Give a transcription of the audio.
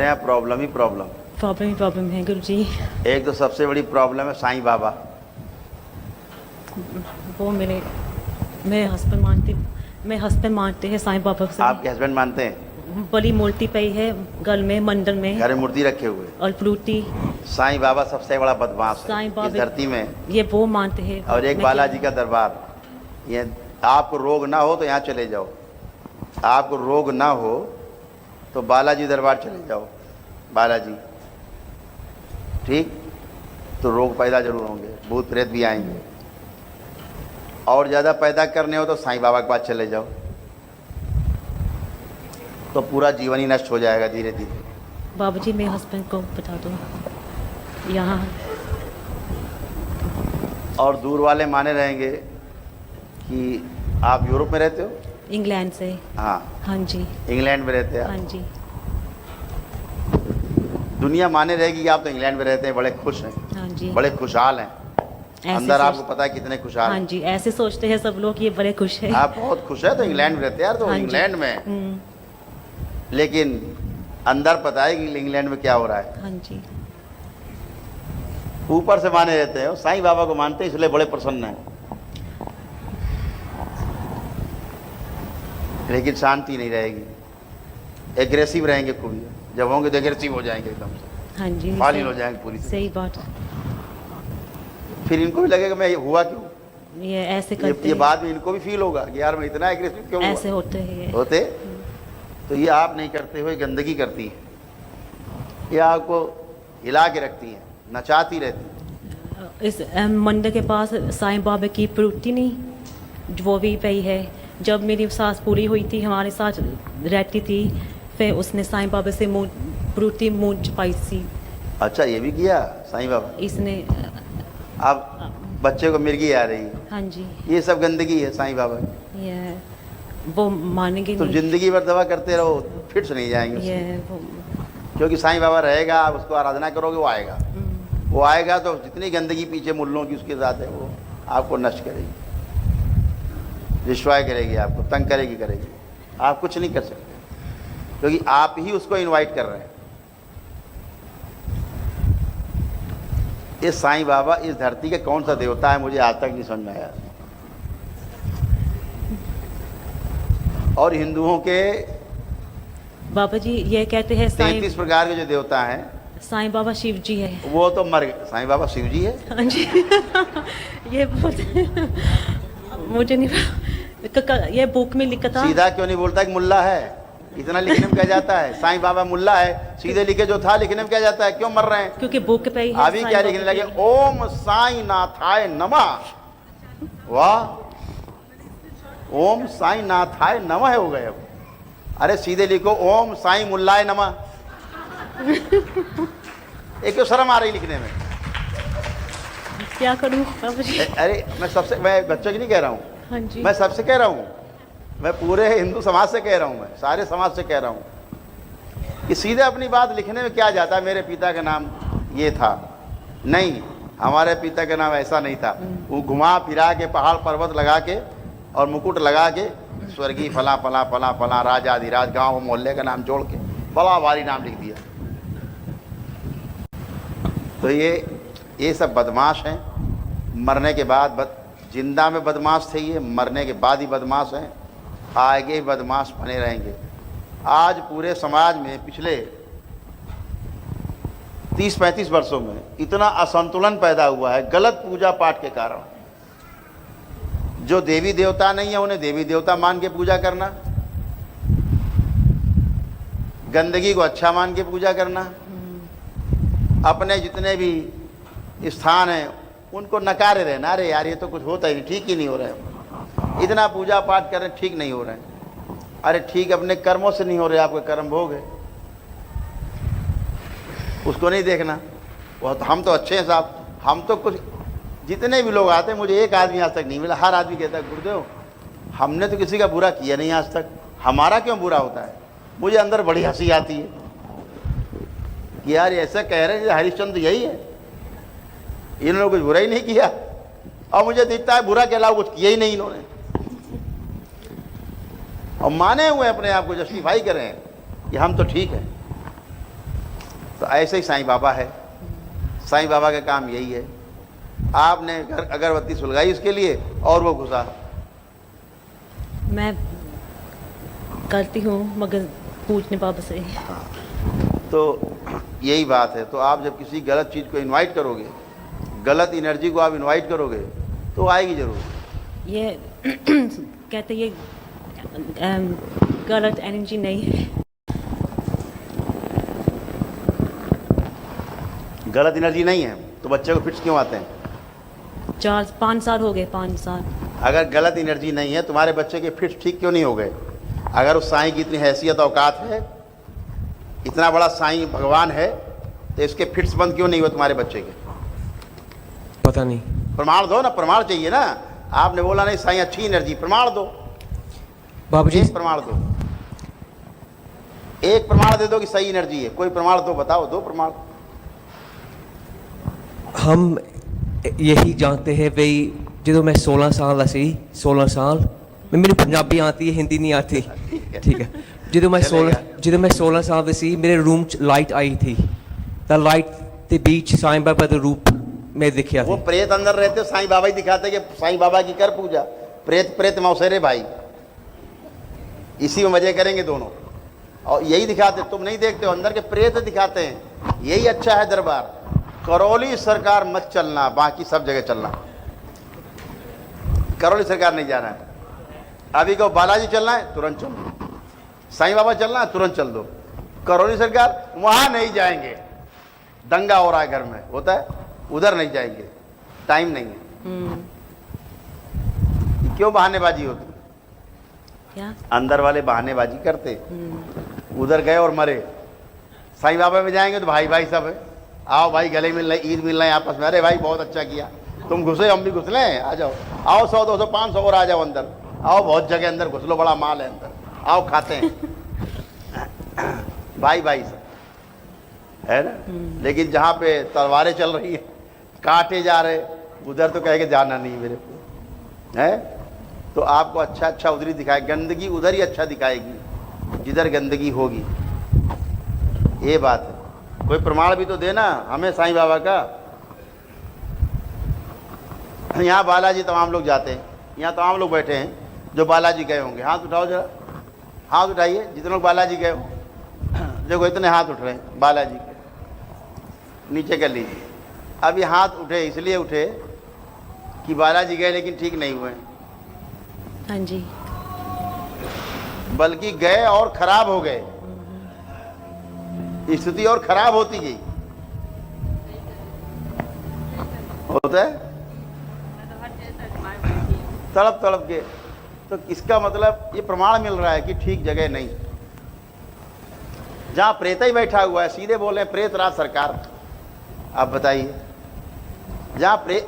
यहाँ प्रॉब्लम ही problem problem है गुरु जी। एक तो सबसे बड़ी प्रॉब्लम है साईं बाबा। वो मेरे हस्बैंड मानते हैं साईं बाबा से। आपके हस्बैंड मानते हैं? बड़ी मूर्ति पई है घर में, मंदिर में, घर में मूर्ति रखे हुए। और फ्रूटी। साईं बाबा सबसे बड़ा बदमाश है इस धरती में। ये वो मानते हैं। और एक बालाजी का दरबार। ये आपको रोग ना हो तो यहाँ चले जाओ, आपको रोग ना हो तो बालाजी दरबार चले जाओ। बालाजी ठीक, तो रोग पैदा जरूर होंगे, भूत प्रेत भी आएंगे। और ज़्यादा पैदा करने हो तो साईं बाबा के पास चले जाओ, तो पूरा जीवन ही नष्ट हो जाएगा धीरे धीरे। बाबूजी मेरे हस्बैंड को बता दो यहाँ। और दूर वाले माने रहेंगे कि आप यूरोप में रहते हो? इंग्लैंड से। हाँ जी, इंग्लैंड में रहते हैं। हाँ जी। दुनिया माने रहेगी कि आप तो इंग्लैंड में रहते हैं, बड़े खुश हैं। हाँ जी, बड़े खुशहाल हैं। अंदर आपको पता है कितने खुशहाल। हाँ जी, ऐसे सोचते हैं सब लोग, ये बड़े खुश हैं। आप बहुत खुश है तो इंग्लैंड में रहते हैं यार, तो इंग्लैंड में। लेकिन अंदर पता है कि इंग्लैंड में क्या हो रहा है। हाँ जी। ऊपर से माने रहते हैं, साईं बाबा को मानते हैं इसलिए बड़े प्रसन्न हैं। लेकिन शांति नहीं रहेगी, एग्रेसिव रहेंगे खूब। जब होंगे तो एग्रेसिव हो जाएंगे एकदम से। हाँ जी, फालिल हो जाएंगे पूरी। सही बात। फिर इनको भी लगेगा मैं हुआ क्यों, ये ऐसे करते ये बाद में इनको भी फील होगा कि यार मैं इतना एग्रेसिव क्यों हुआ। ऐसे होते हैं होते। तो ये आप नहीं करते हुए गंदगी करती है, ये आपको हिला के रखती है, नचाती रहती है। इस मंदिर के पास साईं बाबा की मूर्ति नहीं, वो भी पई है। जब मेरी सास पूरी हुई थी, हमारे साथ रहती थी, फिर उसने साईं बाबा से मूर्ति मुंह छुपाई थी। अच्छा, ये भी किया साईं बाबा इसने। अब बच्चे को मिर्गी आ रही है। हाँ जी, ये सब गंदगी है साईं बाबा की। ये वो मानेंगे तो नहीं। जिंदगी भर दवा करते रहो, फिट नहीं जाएंगे। ये वो क्योंकि साईं बाबा रहेगा, आप उसको आराधना करोगे, वो आएगा। वो आएगा तो जितनी गंदगी पीछे मुल्लों की उसके साथ है, वो आपको नष्ट करेगी, डिस्ट्रॉय करेगी, आपको तंग करेगी। आप कुछ नहीं कर सकते क्योंकि आप ही उसको इनवाइट कर रहे हैं। ये साईं बाबा इस धरती के कौन सा देवता है मुझे आज तक नहीं समझ में आया। और हिंदुओं के बाबा जी ये कहते हैं 33 प्रकार के जो देवता हैं, साईं बाबा शिव जी है। वो तो मर गए। साईं बाबा शिव जी है? हाँ जी। ये मुझे नहीं, ये बुक में लिखा था। सीधा क्यों नहीं बोलता कि मुल्ला है? इतना लिखने में क्या जाता है? साईं बाबा मुल्ला है, सीधे लिखे जो था लिखने में क्या जाता है? क्यों मर रहे हैं? क्योंकि बुक पे ही है। अभी क्या लिखने लगे? ओम साईं नाथाय नमः। वाह, ओम साईं नाथाय नमः हो गए अब। अरे सीधे लिखो ओम साईं मुल्लाय नमः। एक तो शर्म आ रही लिखने में। क्या करूं बाबा जी? अरे मैं बच्चों की नहीं कह रहा हूँ। हाँ जी। मैं सबसे कह रहा हूँ, मैं पूरे हिंदू समाज से कह रहा हूँ, मैं सारे समाज से कह रहा हूँ कि सीधे अपनी बात लिखने में क्या जाता है। मेरे पिता का नाम ये था, नहीं, हमारे पिता का नाम ऐसा नहीं था। वो घुमा फिरा के पहाड़ पर्वत लगा के और मुकुट लगा के स्वर्गीय फला फला फला फला राजाधिराज, गांव मोहल्ले का नाम जोड़ के बड़ा भारी नाम लिख दिया। तो ये सब बदमाश हैं। मरने के बाद जिंदा में बदमाश थे, ये मरने के बाद ही बदमाश हैं, आगे ही बदमाश बने रहेंगे। आज पूरे समाज में पिछले 30-35 वर्षों में इतना असंतुलन पैदा हुआ है गलत पूजा पाठ के कारण। जो देवी देवता नहीं है उन्हें देवी देवता मान के पूजा करना, गंदगी को अच्छा मान के पूजा करना, अपने जितने भी स्थान हैं उनको नकारे रहना। अरे यार ये तो कुछ होता ही नहीं, ठीक ही नहीं हो रहा है, इतना पूजा पाठ कर रहे ठीक नहीं हो रहे हैं। अरे ठीक, अपने कर्मों से नहीं हो रहे, आपके कर्म भोग है, उसको नहीं देखना। वो तो हम तो अच्छे हैं साहब, हम तो कुछ, जितने भी लोग आते हैं, मुझे एक आदमी आज तक नहीं मिला, हर आदमी कहता है गुरुदेव हमने तो किसी का बुरा किया नहीं आज तक, हमारा क्यों बुरा होता है। मुझे अंदर बड़ी हंसी आती है कि यार ऐसा कह रहे हैं हरिश्चंद्र यही है, इन्होंने कुछ बुरा ही नहीं किया, और मुझे दिखता है बुरा के अलावा कुछ किया ही नहीं इन्होंने। और माने हुए अपने आप को जस्टिफाई करें कि हम तो ठीक है। तो ऐसे ही साईं बाबा है, साईं बाबा का काम यही है। आपने अगरबत्ती सुलगाई उसके लिए और वो घुसा। मैं करती हूँ मगर पूछने बाबा से। तो यही बात है। तो आप जब किसी गलत चीज़ को इनवाइट करोगे, गलत एनर्जी को आप इनवाइट करोगे तो आएगी ज़रूर। ये कहते ये गलत एनर्जी नहीं है। गलत एनर्जी नहीं है तो बच्चे को फिट्स क्यों आते हैं? 5 साल हो गए, 5 साल। अगर गलत एनर्जी नहीं है तुम्हारे बच्चे के फिट्स ठीक क्यों नहीं हो गए? अगर उस साईं की इतनी हैसियत औकात है, इतना बड़ा साईं भगवान है, तो इसके फिट्स बंद क्यों नहीं हुए तुम्हारे बच्चे के? पता नहीं। प्रमाण दो ना, प्रमाण चाहिए ना। आपने बोला नहीं साईं अच्छी एनर्जी, प्रमाण दो। बाबूजी एक प्रमाण दो, एक प्रमाण दे दो कि सही एनर्जी है। कोई प्रमाण दो, बताओ, दो प्रमाण। हम यही जानते हैं भाई, जो मैं 16 साल सी 16 साल मैं, मेरी पंजाबी आती है, हिंदी नहीं आती, ठीक है। जो मैं 16 साल सी मेरे रूम च लाइट आई थी, द लाइट के बीच साईं बाबा का रूप मैं दिखा वो था। प्रेत अंदर रहते, साईं बाबा ही दिखाते कि साईं बाबा की कर पूजा। प्रेत प्रेत मौसेरे भाई, इसी में मजे करेंगे दोनों। और यही दिखाते, तुम नहीं देखते हो, अंदर के प्रेत दिखाते हैं। यही अच्छा है दरबार। करौली सरकार मत चलना, बाकी सब जगह चलना। करौली सरकार नहीं जाना है। अभी को बालाजी चलना है तुरंत चलो, साईं बाबा चलना है तुरंत चल दो। करौली सरकार वहां नहीं जाएंगे, दंगा हो रहा है घर में, होता है, उधर नहीं जाएंगे, टाइम नहीं है। क्यों बहानेबाजी होती? क्या अंदर वाले बहानेबाजी करते, उधर गए और मरे। साईं बाबा में जाएंगे तो भाई भाई सब है, आओ भाई गले मिल रहे, ईद मिल रहे हैं आपस में। अरे भाई बहुत अच्छा किया, तुम घुसे हम भी घुस लें, आ जाओ, आओ 100 200 500 और आ जाओ अंदर, आओ बहुत जगह अंदर घुस लो, बड़ा माल है अंदर, आओ खाते हैं। भाई भाई सब है ना। लेकिन जहाँ पे तलवारें चल रही है, काटे जा रहे, उधर तो कहेंगे जाना नहीं मेरे को है। तो आपको अच्छा अच्छा उधर ही दिखाए, गंदगी उधर ही अच्छा दिखाएगी जिधर गंदगी होगी। ये बात है। कोई प्रमाण भी तो देना हमें साईं बाबा का। यहाँ बालाजी तमाम लोग जाते हैं, यहाँ तमाम लोग बैठे हैं जो बालाजी गए होंगे। हाथ उठाओ जरा, हाथ उठाइए जितने लोग बालाजी गए हो। देखो इतने हाथ उठ रहे हैं बालाजी के, नीचे कर लीजिए। अब ये हाथ उठे इसलिए उठे कि बालाजी गए लेकिन ठीक नहीं हुए, हाँ जी। बल्कि गए और खराब हो गए, स्थिति और खराब होती गई। होता है तड़प तड़प के। तो इसका मतलब ये प्रमाण मिल रहा है कि ठीक जगह नहीं। जहां प्रेत ही बैठा हुआ है, सीधे बोले प्रेत राज सरकार। आप बताइए, जहां ये